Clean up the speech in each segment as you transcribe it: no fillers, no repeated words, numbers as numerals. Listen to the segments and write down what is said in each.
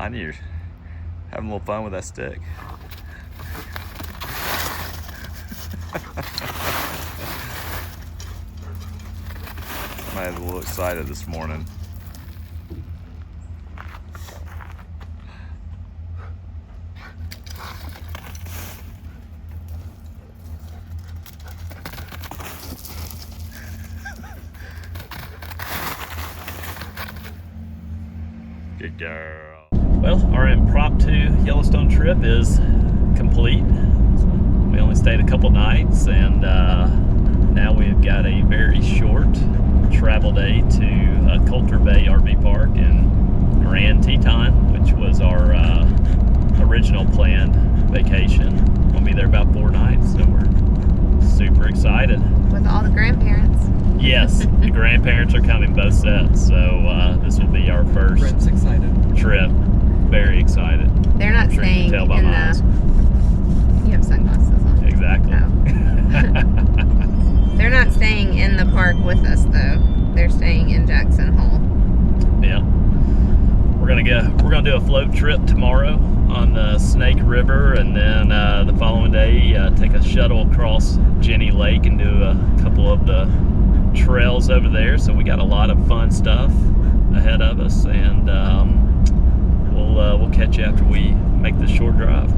on you. Having a little fun with that stick. I was a little excited this morning. Good girl. Well, our impromptu Yellowstone trip is complete. We only stayed a couple nights, and now we've got a very short travel day to Colter Bay RV Park in Grand Teton, which was our original planned vacation. We'll be there about 4 nights, so we're super excited. With all the grandparents. Yes, the grandparents are coming, both sets, so this will be our first Brent's excited. Trip. Very excited. They're not I'm sure staying you can tell by in my eyes. You have sunglasses on. Exactly. Oh. They're not staying in the park with us though. They're staying in Jackson Hole. Yeah. We're gonna do a float trip tomorrow on the Snake River, and then the following day take a shuttle across Jenny Lake and do a couple of the trails over there. So we got a lot of fun stuff ahead of us, and we'll catch you after we make this short drive.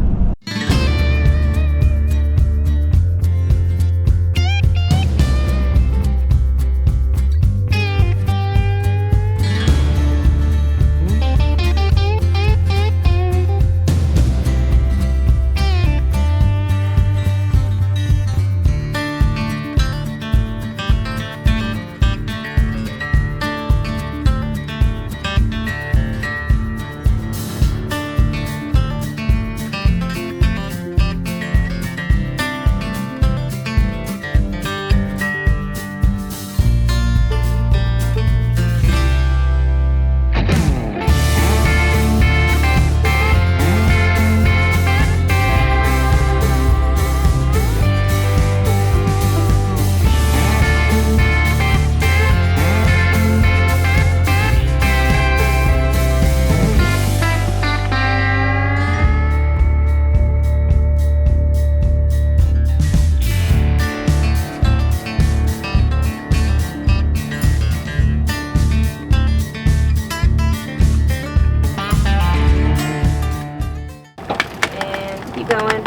Going.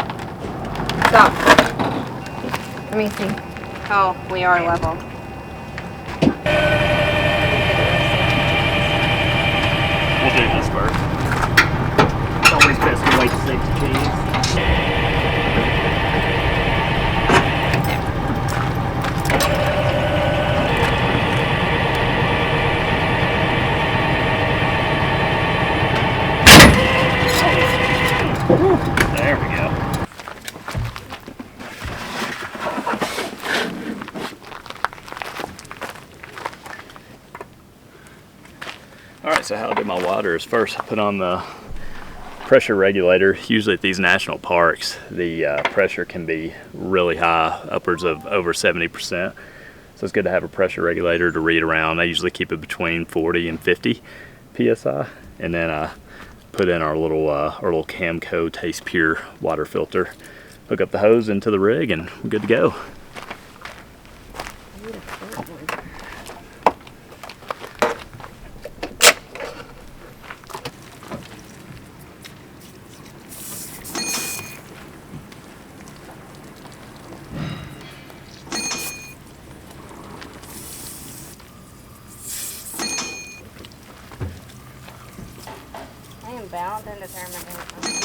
Stop. Let me see. Oh, we are level. We'll do this first. It's always best to wait to save the cheese. There we go. Alright, so how I do my water is first I put on the pressure regulator. Usually at these national parks, the pressure can be really high, upwards of over 70%. So it's good to have a pressure regulator to read around. I usually keep it between 40 and 50 PSI. And then I put in our little Camco Taste Pure water filter. Hook up the hose into the rig and we're good to go. I am bound and determined to hit something.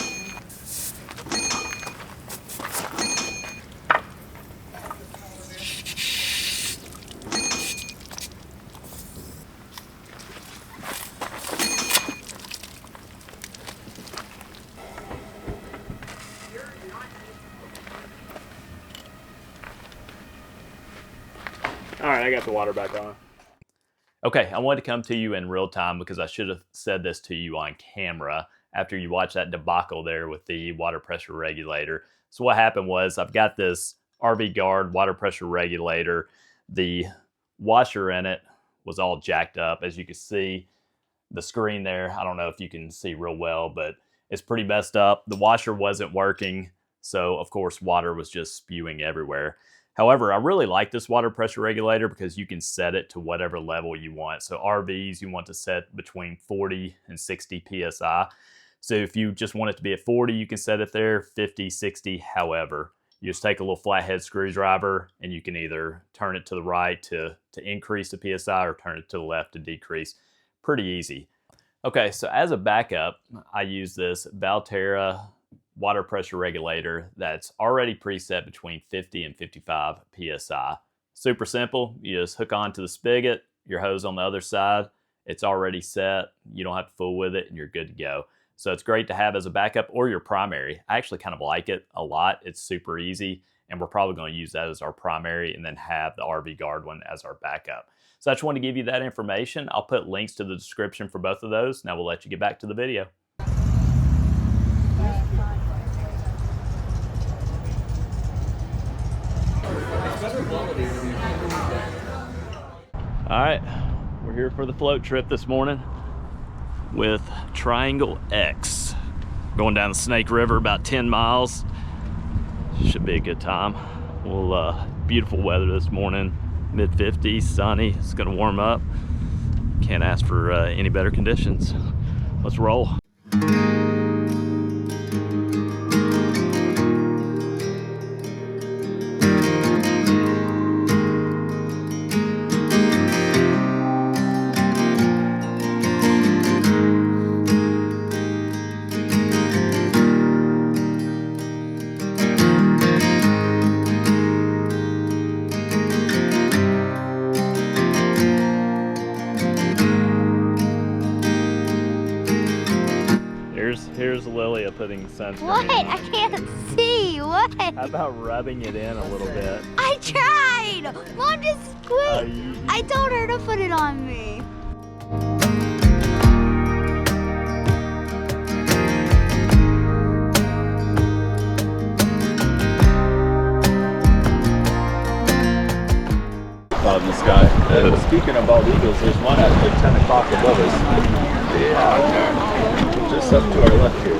All right, I got the water back on. Okay, I wanted to come to you in real time because I should have said this to you on camera after you watch that debacle there with the water pressure regulator. So what happened was I've got this RV Guard water pressure regulator. The washer in it was all jacked up. As you can see, the screen there, I don't know if you can see real well, but it's pretty messed up. The washer wasn't working, so of course water was just spewing everywhere. However, I really like this water pressure regulator because you can set it to whatever level you want. So RVs, you want to set between 40 and 60 PSI. So if you just want it to be at 40, you can set it there, 50, 60, however. You just take a little flathead screwdriver and you can either turn it to the right to increase the PSI or turn it to the left to decrease. Pretty easy. Okay, so as a backup, I use this Valterra water pressure regulator that's already preset between 50 and 55 PSI. Super simple. You just hook onto the spigot, your hose on the other side. It's already set. You don't have to fool with it and you're good to go. So it's great to have as a backup or your primary. I actually kind of like it a lot. It's super easy, and we're probably going to use that as our primary and then have the RV Guard one as our backup. So I just wanted to give you that information. I'll put links to the description for both of those. Now we'll let you get back to the video. All right, we're here for the float trip this morning with Triangle X. Going down the Snake River about 10 miles. Should be a good time. Beautiful weather this morning, mid-50s, sunny. It's gonna warm up. Can't ask for any better conditions. Let's roll. Here's Lilia putting sunscreen What? on. I can't see. What? How about rubbing it in a little bit? I tried. Mom just quit. I told her to put it on me. Cloud in the sky. And speaking of bald eagles, there's one at like 10 o'clock above us. Yeah, just up to our left here.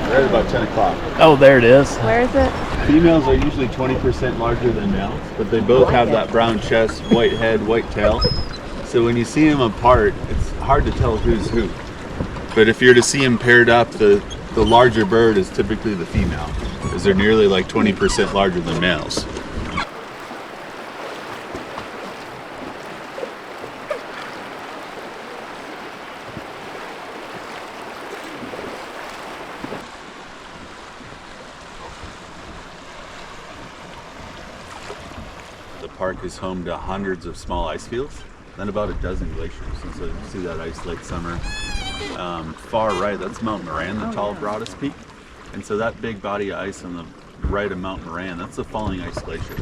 Right about 10 o'clock. Oh, there it is. Where is it? Females are usually 20% larger than males, but they both have that brown chest, white head, white tail. So when you see them apart, it's hard to tell who's who. But if you're to see them paired up, the larger bird is typically the female, because they're nearly like 20% larger than males. The park is home to hundreds of small ice fields, then about a dozen glaciers. And so you see that ice lake summer. Far right, that's Mount Moran, the tall, broadest peak. And so that big body of ice on the right of Mount Moran, that's the Falling Ice Glacier.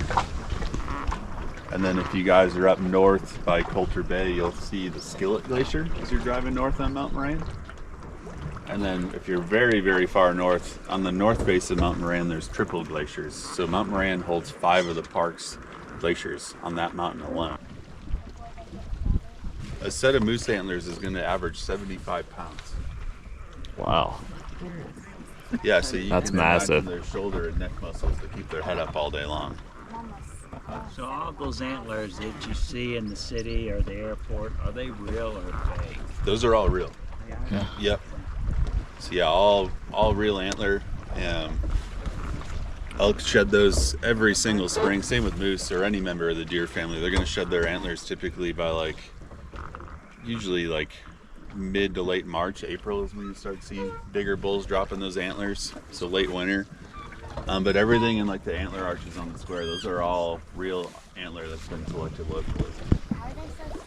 And then if you guys are up north by Colter Bay, you'll see the Skillet Glacier as you're driving north on Mount Moran. And then if you're very, very far north, on the north base of Mount Moran, there's triple glaciers. So Mount Moran holds 5 of the park's glaciers on that mountain alone. A set of moose antlers is going to average 75 pounds. Wow. Yeah, so you That's can massive. imagine their shoulder and neck muscles to keep their head up all day long. So all those antlers that you see in the city or the airport, are they real or fake? Those are all real. Yeah. Yep. So yeah, all real antler. Elk shed those every single spring. Same with moose or any member of the deer family. They're going to shed their antlers typically by usually mid to late March. April is when you start seeing bigger bulls dropping those antlers. So late winter. But everything in the antler arches on the square, those are all real antler that's been collected locally. How are they so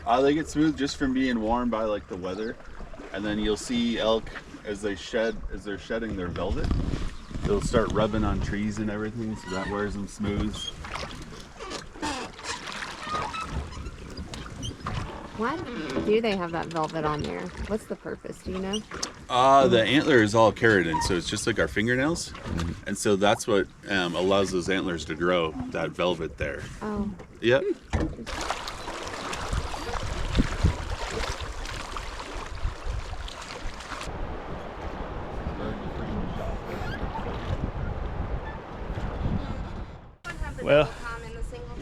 smooth? They get smooth just from being worn by the weather. And then you'll see elk as they're shedding their velvet. They'll start rubbing on trees and everything, so that wears them smooth. Why do they have that velvet on there? What's the purpose? Do you know? The antler is all keratin, so it's just like our fingernails. And so that's what allows those antlers to grow, that velvet there. Oh. Yep. Well,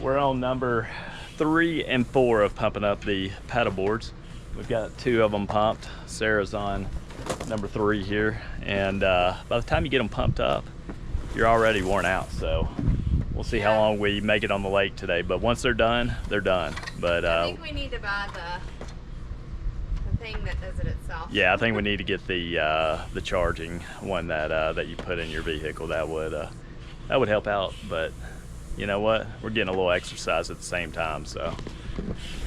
we're on number 3 and 4 of pumping up the paddle boards. We've got 2 of them pumped. Sarah's on number 3 here, and by the time you get them pumped up, you're already worn out. So we'll see how long we make it on the lake today. But once they're done, they're done. But I think we need to buy the thing that does it itself. yeah, I think we need to get the charging one that you put in your vehicle. That would help out. But you know what? We're getting a little exercise at the same time. So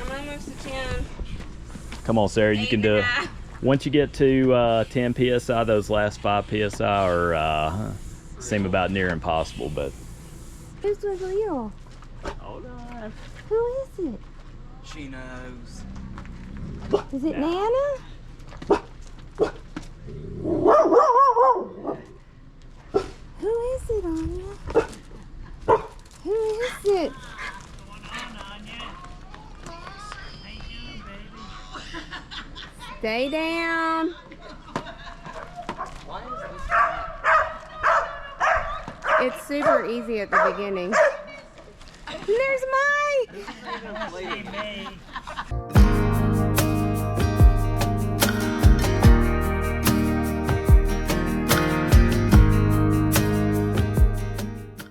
I'm almost to 10. come on, Sarah, you can do it. Once you get to 10 psi, those last 5 psi are seem about near impossible. But Who's the real? hold on. Who is it? She knows. Is it Nana? Who is it, Anya? Who is it? Stay down. It's super easy at the beginning. There's Mike.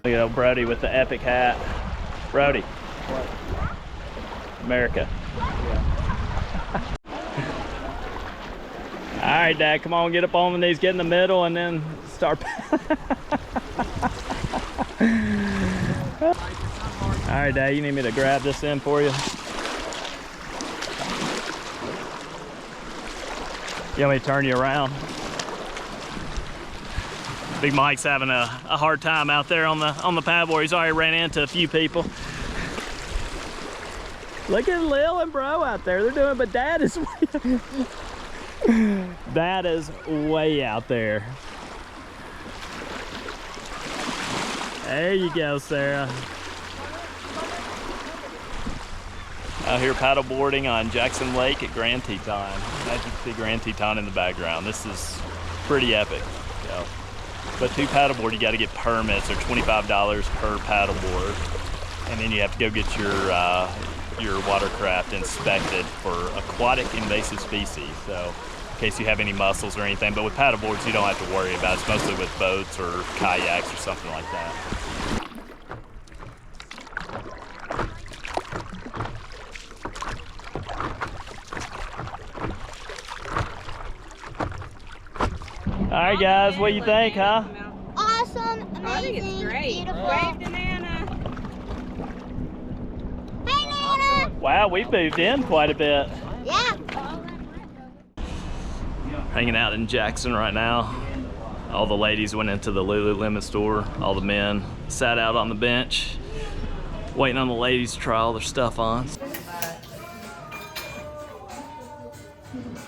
Look at Brody with the epic hat. Brody. What? America. Yeah. All right, Dad, come on, get up on the knees, get in the middle, and then start. All right, Dad, you need me to grab this in for you? You want me to turn you around? Big Mike's having a hard time out there on the paddleboard. He's already ran into a few people. Look at Lil and Bro out there. They're doing, but Dad is Dad is way out there. There you go, Sarah. Out here paddleboarding on Jackson Lake at Grand Teton. As you can see Grand Teton in the background. This is pretty epic. So, but to paddleboard, you got to get permits. They're $25 per paddleboard, and then you have to go get your watercraft inspected for aquatic invasive species. So, in case you have any mussels or anything. But with paddleboards, you don't have to worry about it. It's mostly with boats or kayaks or something like that. All right, guys, what do you think, huh? Awesome, amazing, I think it's great. beautiful. Wave to Nana. Hey, Nana. Wow, we've moved in quite a bit. Yeah. Hanging out in Jackson right now. All the ladies went into the Lululemon store. All the men sat out on the bench, waiting on the ladies to try all their stuff on.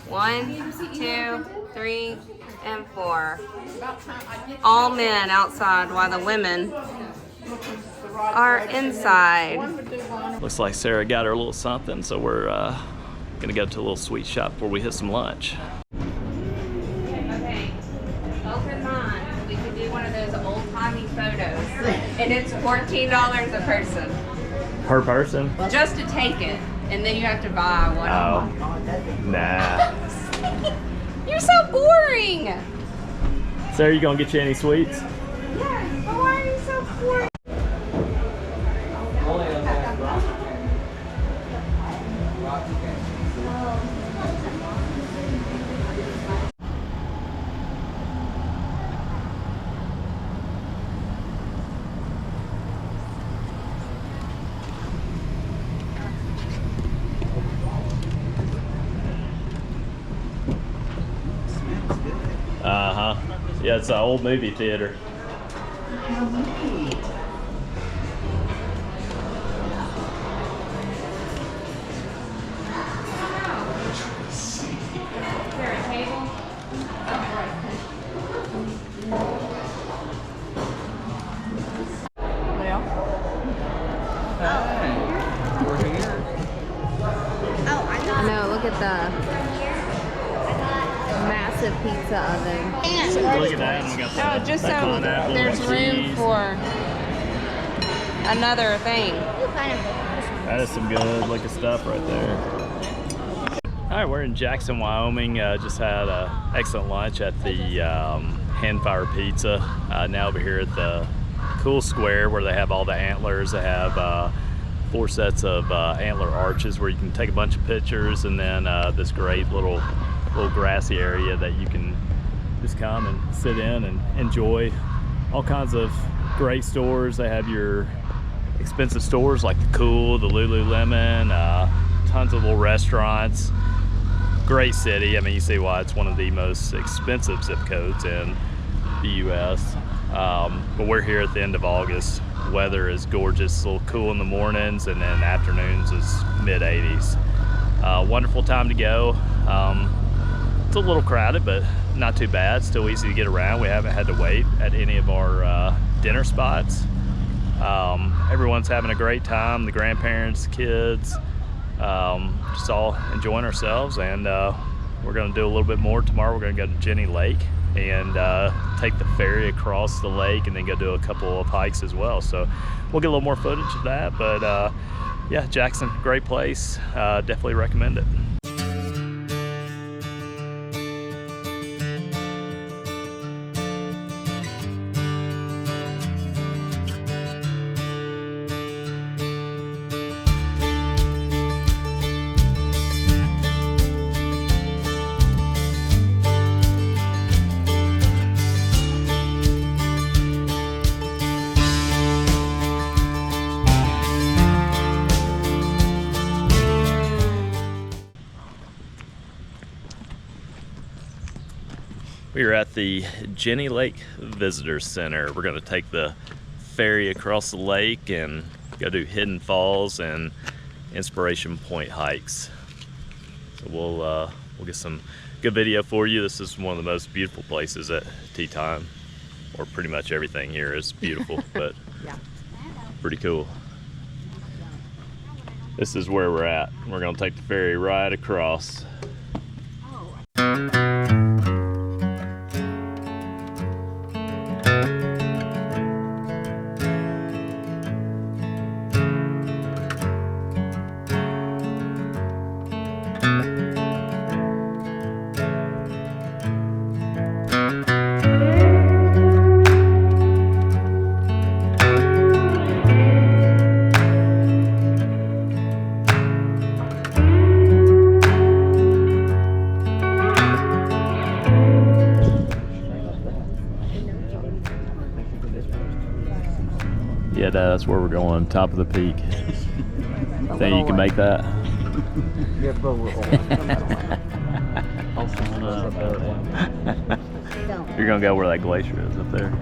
1, 2, 3, and 4. All men outside while the women are inside. Looks like Sarah got her a little something, so we're gonna go to a little sweet shop before we hit some lunch. Okay, open mind. We could do one of those old-timey photos. And it's $14 a person. Per person? Just to take it. And then you have to buy one. Oh, nah. You're so boring! Sarah, you gonna get you any sweets? Yeah, but why are you so boring? Uh-huh. Yeah, it's an old movie theater. I know, look at the massive pizza oven. Look at that. And we got the Oh, just so pineapple there's and room cheese. for another thing. That is some good looking stuff right there. All right, we're in Jackson, Wyoming. Just had an excellent lunch at the Hand Fire Pizza. Now over here at the cool square where they have all the antlers. They have 4 sets of antler arches where you can take a bunch of pictures, and then this great little grassy area that you can just come and sit in and enjoy. All kinds of great stores. They have your expensive stores like the Cool, the Lululemon, tons of little restaurants. Great city. I mean, you see why it's one of the most expensive zip codes in the US. But we're here at the end of August. Weather is gorgeous, a little cool in the mornings, and then afternoons is mid-80s. Wonderful time to go. It's a little crowded, but not too bad. Still easy to get around. We haven't had to wait at any of our dinner spots. Everyone's having a great time, the grandparents, kids, just all enjoying ourselves. And we're going to do a little bit more tomorrow. We're going to go to Jenny Lake and take the ferry across the lake, and then go do a couple of hikes as well. So we'll get a little more footage of that. But yeah, Jackson, great place. Definitely recommend it. We are at the Jenny Lake Visitor Center. We're going to take the ferry across the lake and go do Hidden Falls and Inspiration Point hikes. So we'll get some good video for you. This is one of the most beautiful places at Teton, or pretty much everything here is beautiful, but Yeah. pretty cool. This is where we're at. We're going to take the ferry right across. Yeah, Dad, that's where we're going, top of the peak. Think you can make that? You're gonna go where that glacier is up there.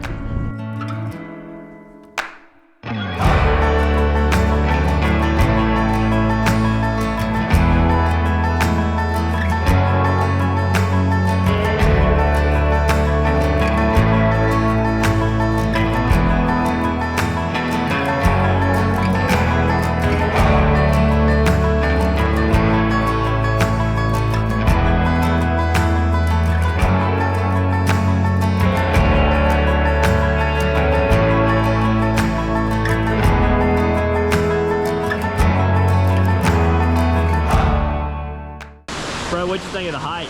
Bro, what'd you think of the hike?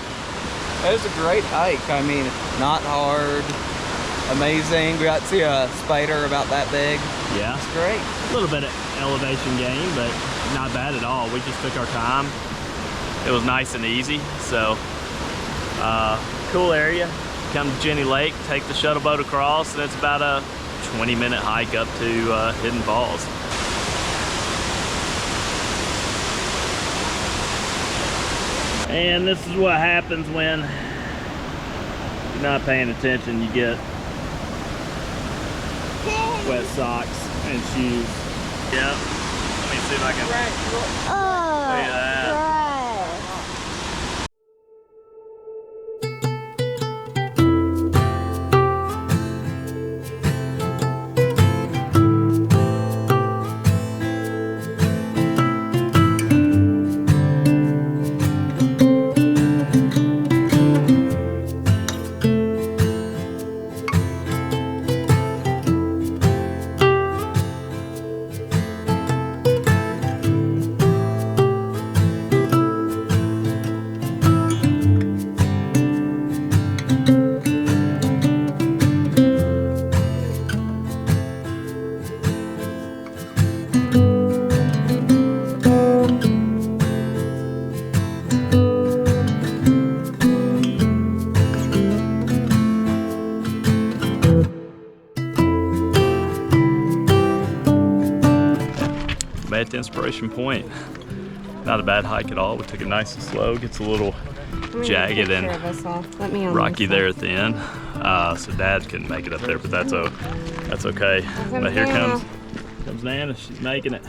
It was a great hike. I mean, not hard, amazing. We got to see a spider about that big. Yeah. It's great. A little bit of elevation gain, but not bad at all. We just took our time. It was nice and easy, so cool area. Come to Jenny Lake, take the shuttle boat across, and it's about a 20-minute hike up to Hidden Falls. And this is what happens when you're not paying attention. You get wet socks and shoes. Yep. Let me see if I can show you that. made it to Inspiration Point. Not a bad hike at all. We took it nice and slow. Gets a little jagged and rocky there at the end. So Dad couldn't make it up there, but that's okay. But here comes Nana. She's making it.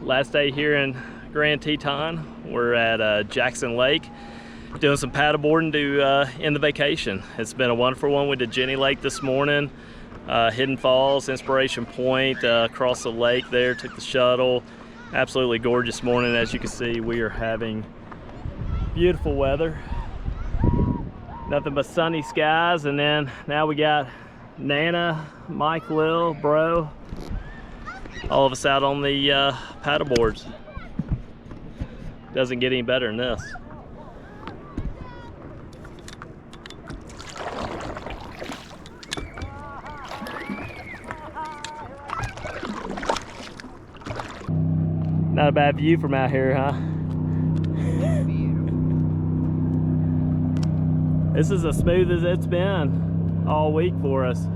Last day here in Grand Teton. We're at Jackson Lake doing some paddleboarding to end the vacation. It's been a wonderful one. We did Jenny Lake this morning, Hidden Falls, Inspiration Point, across the lake there, took the shuttle. Absolutely gorgeous morning. As you can see, we are having beautiful weather. Nothing but sunny skies. And then now we got Nana, Mike, Lil, Bro, all of us out on the paddle boards. Doesn't get any better than this. Not a bad view from out here, huh? This is as smooth as it's been all week for us.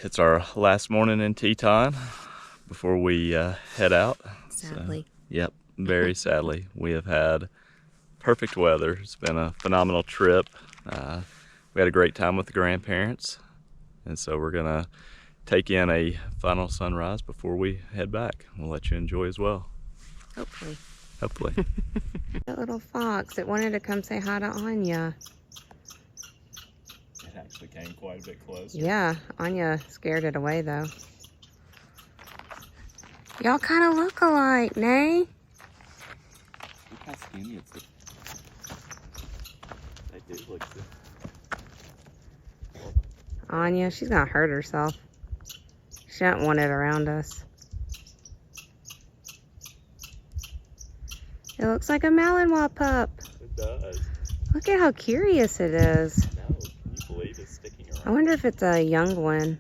It's our last morning in Teton before we head out. Sadly. So, yep, very sadly. We have had perfect weather. It's been a phenomenal trip. We had a great time with the grandparents, and so we're gonna take in a final sunrise before we head back. We'll let you enjoy as well. Hopefully. Hopefully. That little fox, it wanted to come say hi to Anya. It actually came quite a bit closer. Yeah, Anya scared it away though. Y'all kind of look alike, nay? Look how skinny it's. They do look good. Anya, she's gonna hurt herself. She doesn't want it around us. It looks like a Malinois pup. It does. Look at how curious it is. No, can you believe it's sticking around? I wonder if it's a young one.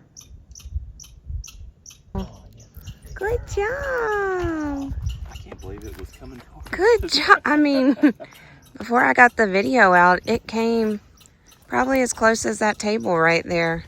Good job. I can't believe it was coming towards. Good job. I mean, before I got the video out, it came probably as close as that table right there.